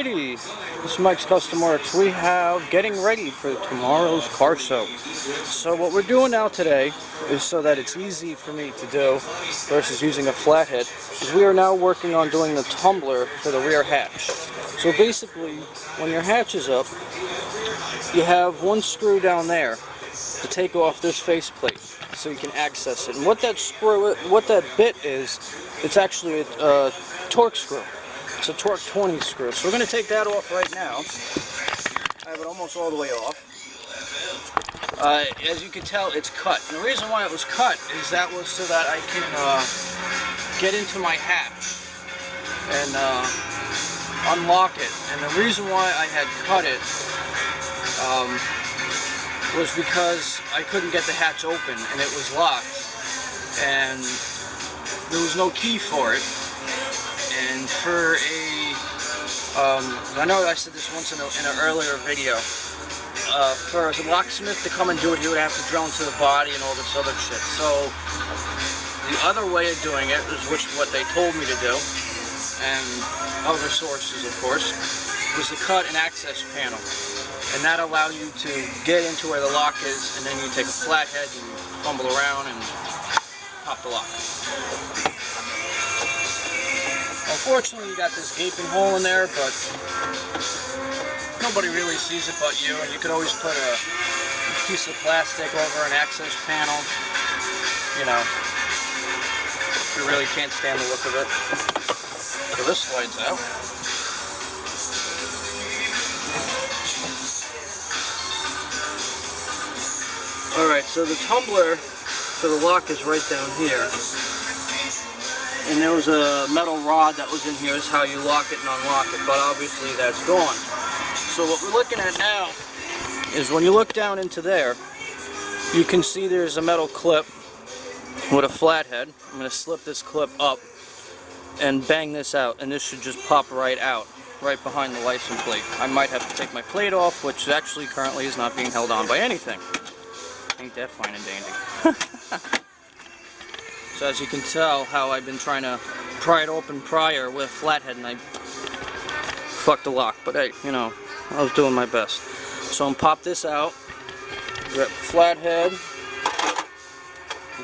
Alrighty, this is Mike's Custom Works. We have getting ready for tomorrow's car show. So what we're doing now today is so that it's easy for me to do versus using a flathead, is we are now working on doing the tumbler for the rear hatch. So basically, when your hatch is up, you have one screw down there to take off this faceplate so you can access it. And what that bit is, it's actually a torque screw. It's a torque 20 screw. So we're going to take that off right now. I have it almost all the way off. As you can tell, it's cut. And the reason why it was cut is that was so that I can get into my hatch and unlock it. And the reason why I had cut it was because I couldn't get the hatch open and it was locked. And there was no key for it. And for I know I said this once in an earlier video, for a locksmith to come and do it, he would have to drill into the body and all this other shit. So the other way of doing it is what they told me to do, and other sources of course, was to cut an access panel. And that allowed you to get into where the lock is, and then you take a flathead, you fumble around and pop the lock. Unfortunately, you got this gaping hole in there, but nobody really sees it but you, and you could always put a piece of plastic over an access panel. You know, you really can't stand the look of it. So this slides out. Alright, so the tumbler for the lock is right down here. And there was a metal rod that was in here. Is how you lock it and unlock it, but obviously that's gone. So what we're looking at now is when you look down into there, you can see there's a metal clip with a flathead. I'm going to slip this clip up and bang this out, and this should just pop right out, right behind the license plate. I might have to take my plate off, which actually currently is not being held on by anything. Ain't that fine and dandy. So as you can tell how I've been trying to pry it open prior with a flathead, and I fucked the lock. But hey, you know, I was doing my best. So I'm pop this out, grab the flathead. I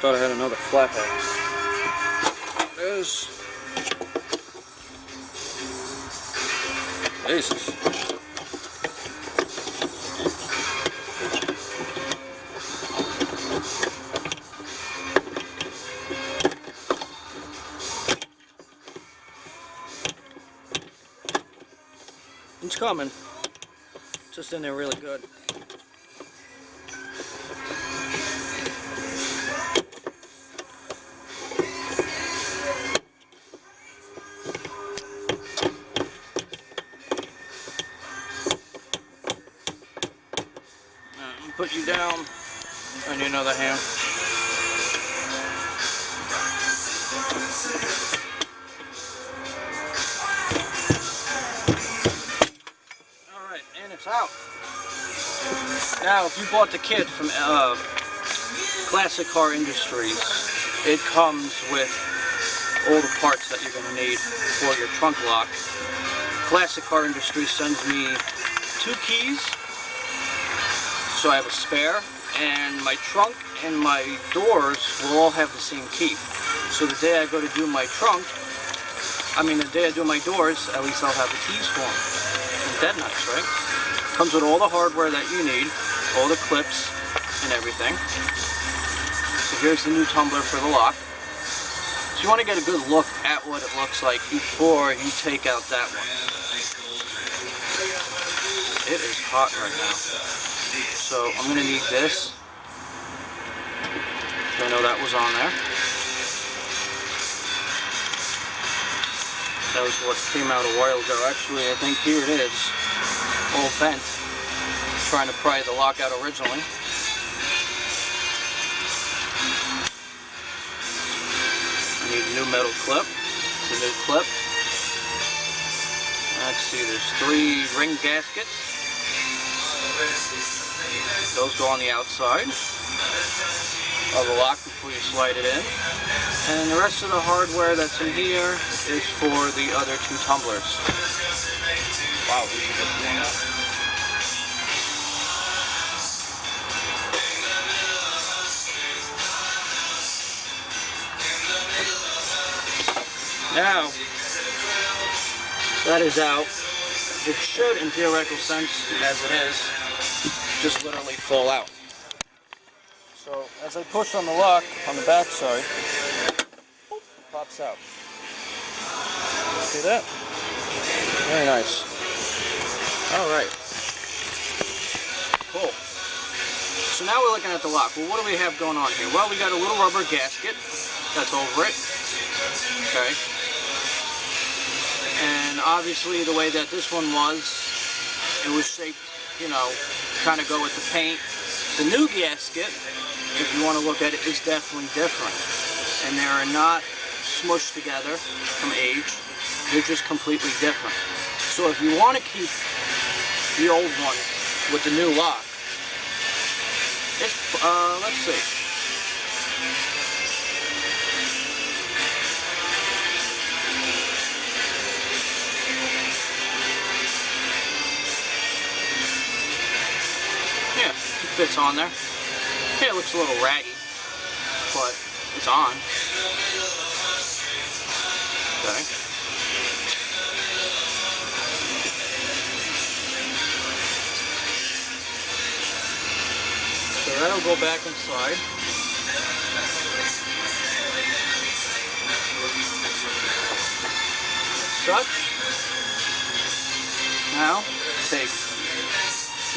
thought I had another flathead. There's Jesus. It's coming. Just in there really good. Put you down on your other hand. Alright, and it's out. Now, if you bought the kit from Classic Car Industries, it comes with all the parts that you're going to need for your trunk lock. Classic Car Industries sends me 2 keys. So I have a spare, and my trunk and my doors will all have the same key. So the day I go to do my trunk, the day I do my doors, at least I'll have the keys for them. It's dead nice, right? Comes with all the hardware that you need, all the clips and everything. So here's the new tumbler for the lock. So you want to get a good look at what it looks like before you take out that one. It is hot right now. So I'm going to need this. I know that was on there. That was what came out a while ago. Actually, I think here it is. All bent. Trying to pry the lock out originally. I need a new metal clip. It's a new clip. Let's see, there's 3 ring gaskets. Those go on the outside of the lock before you slide it in. And the rest of the hardware that's in here is for the other 2 tumblers. Wow, these are good blown up. Now, that is out. It should, in theoretical sense, as it is, just literally fall out. So, as I push on the lock on the back side, it pops out. See that? Very nice. Alright. Cool. So now we're looking at the lock. Well, what do we have going on here? Well, we got a little rubber gasket that's over it. Okay. And obviously the way that this one was, it was shaped, you know, kind of go with the paint. The new gasket, if you want to look at it, is definitely different. And they are not smushed together from age. They're just completely different. So if you want to keep the old one with the new lock, it's, let's see. Yeah, it fits on there. Yeah, it looks a little raggy, but it's on. Okay. So that'll go back inside. Such. Now, take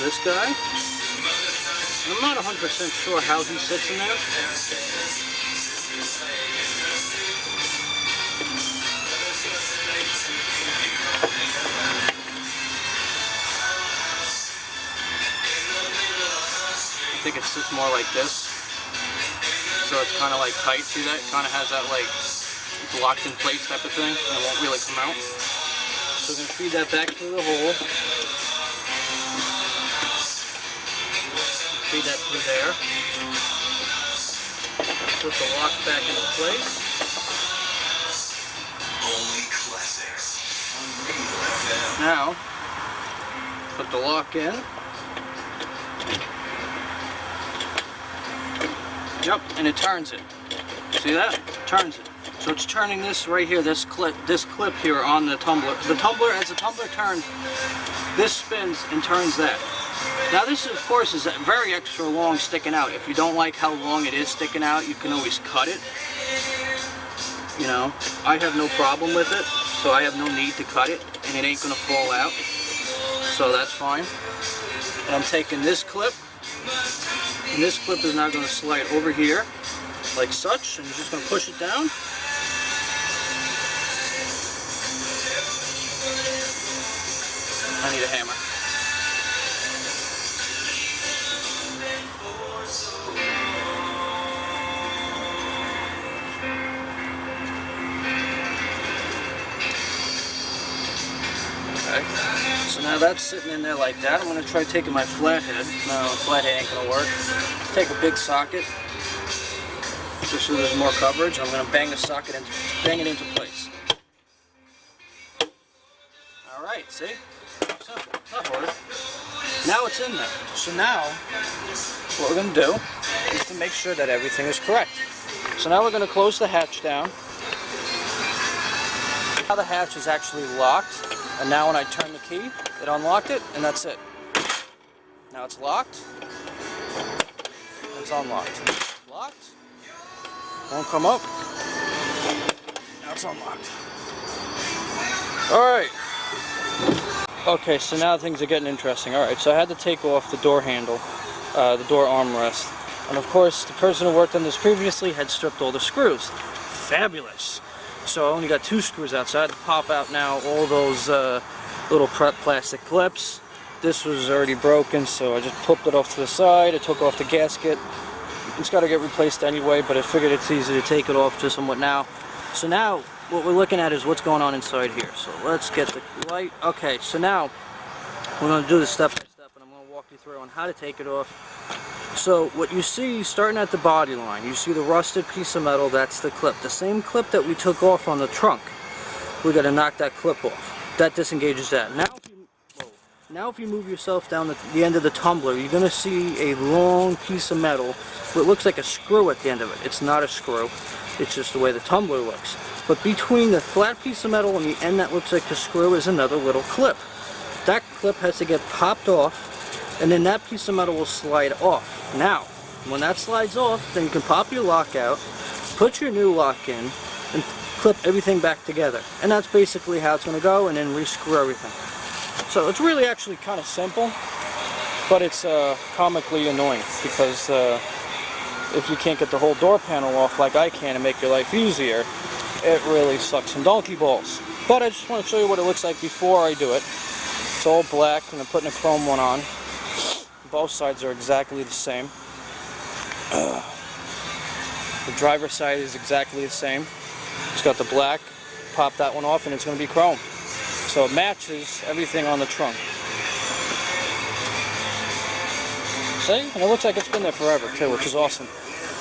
this guy. I'm not 100% sure how he sits in there. I think it sits more like this. So it's kind of like tight. See that? It kind of has that like it's locked in place type of thing. And it won't really come out. So we're going to feed that back through the hole. Feed that through there. Put the lock back into place. Now, put the lock in. Yep, and it turns it. See that? Turns it. So it's turning this right here, this clip here on the tumbler. The tumbler, as the tumbler turns, this spins and turns that. Now this, of course, is very extra long sticking out. If you don't like how long it is sticking out, you can always cut it. You know, I have no problem with it, so I have no need to cut it, and it ain't gonna fall out. So that's fine. And I'm taking this clip, and this clip is now gonna slide over here, like such, and you're just gonna push it down. I need a hammer. Okay. So now that's sitting in there like that. I'm going to try taking my flathead. No, flathead ain't going to work. Take a big socket, just so there's more coverage. I'm going to bang the socket and bang it into place. Alright, see? Simple. Not hard. Now it's in there. So now, what we're going to do is to make sure that everything is correct. So now we're going to close the hatch down. Now the hatch is actually locked. And now when I turn the key, it unlocked it, and that's it. Now it's locked. It's unlocked. Locked. Won't come up. Now it's unlocked. Alright. Okay, so now things are getting interesting. Alright, so I had to take off the door handle, the door armrest. And of course, the person who worked on this previously had stripped all the screws. Fabulous. So I only got 2 screws out, so I had to pop out now all those little plastic clips. This was already broken, so I just popped it off to the side. I took off the gasket. It's got to get replaced anyway, but I figured it's easy to take it off just somewhat now. So now, what we're looking at is what's going on inside here. So let's get the light. Okay, so now we're going to do this step by step, and I'm going to walk you through on how to take it off. So what you see starting at the body line, you see the rusted piece of metal, that's the clip. The same clip that we took off on the trunk. We got to knock that clip off. That disengages that. Now if you Now if you move yourself down the end of the tumbler, you're going to see a long piece of metal. It looks like a screw at the end of it. It's not a screw. It's just the way the tumbler looks. But between the flat piece of metal and the end that looks like a screw is another little clip. That clip has to get popped off, and then that piece of metal will slide off. Now, when that slides off, then you can pop your lock out, put your new lock in, and clip everything back together. And that's basically how it's going to go, and then re-screw everything. So it's really actually kind of simple, but it's comically annoying because if you can't get the whole door panel off like I can and make your life easier, it really sucks some donkey balls. But I just want to show you what it looks like before I do it. It's all black and I'm putting a chrome one on. Both sides are exactly the same. The driver's side is exactly the same. It's got the black, pop that one off and it's going to be chrome. So it matches everything on the trunk. See? And it looks like it's been there forever too, which is awesome.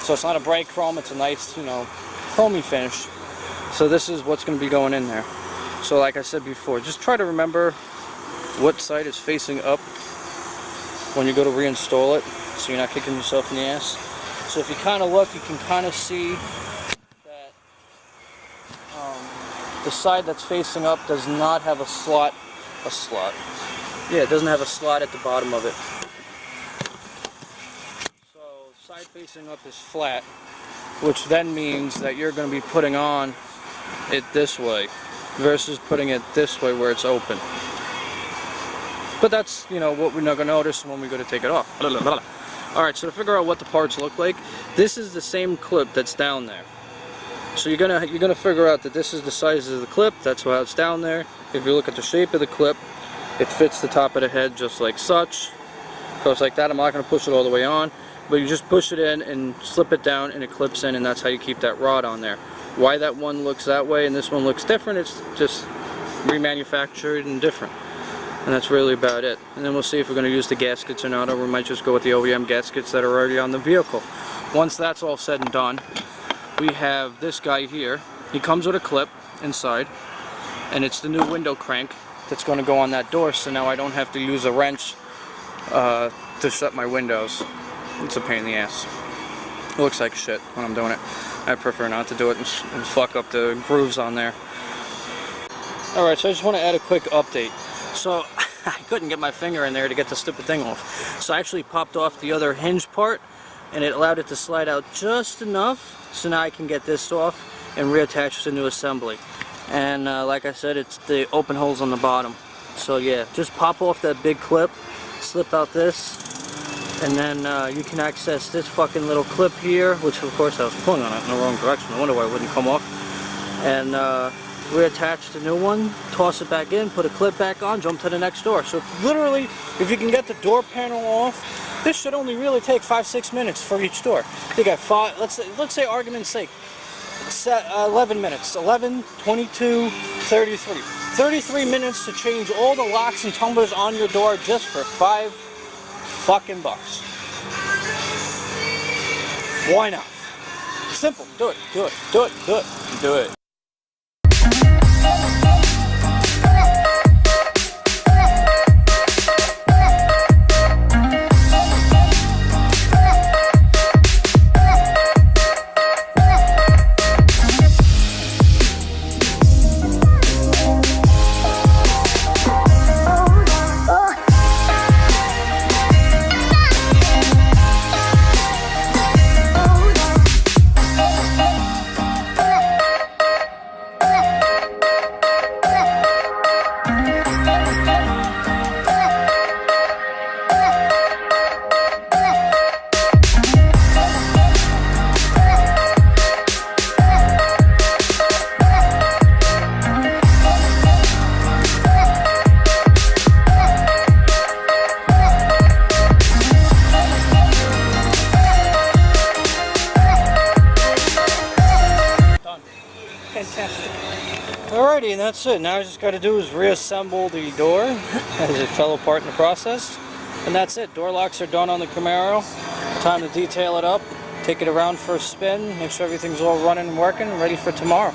So it's not a bright chrome, it's a nice, you know, chromey finish. So this is what's going to be going in there. So like I said before, just try to remember what side is facing up when you go to reinstall it, so you're not kicking yourself in the ass. So if you kind of look, you can kind of see that the side that's facing up does not have a slot. Yeah, it doesn't have a slot at the bottom of it. So side facing up is flat, which then means that you're going to be putting on it this way versus putting it this way where it's open. But that's, you know, what we're not going to notice when we go to take it off. Alright, so to figure out what the parts look like, this is the same clip that's down there. So you're gonna figure out that this is the size of the clip, that's why it's down there. If you look at the shape of the clip, it fits the top of the head just like such. Goes like that. I'm not going to push it all the way on, but you just push it in and slip it down and it clips in, and that's how you keep that rod on there. Why that one looks that way and this one looks different, it's just remanufactured and different. And that's really about it. And then we'll see if we're going to use the gaskets or not, or we might just go with the OEM gaskets that are already on the vehicle. Once that's all said and done, we have this guy here. He comes with a clip inside, and it's the new window crank that's going to go on that door, so now I don't have to use a wrench to shut my windows. It's a pain in the ass. It looks like shit when I'm doing it. I prefer not to do it and fuck up the grooves on there. Alright, so I just want to add a quick update. So I couldn't get my finger in there to get the stupid thing off. So I actually popped off the other hinge part, and it allowed it to slide out just enough, so now I can get this off and reattach the new assembly. And like I said, it's the open holes on the bottom. So yeah, just pop off that big clip, slip out this, and then you can access this fucking little clip here, which of course I was pulling on it in the wrong direction. I wonder why it wouldn't come off. And reattach the new one, toss it back in, put a clip back on, jump to the next door. So literally, if you can get the door panel off, this should only really take 5-6 minutes for each door. You got 5, let's say argument's sake, 11 minutes, 11, 22, 33. 33 minutes to change all the locks and tumblers on your door just for $5 fucking bucks. Why not? Simple. Do it. Do it. Do it. Do it. Do it. Fantastic. Alrighty, and that's it. Now I just got to do is reassemble the door as it fell apart in the process. And that's it. Door locks are done on the Camaro. Time to detail it up, take it around for a spin, make sure everything's all running and working, ready for tomorrow.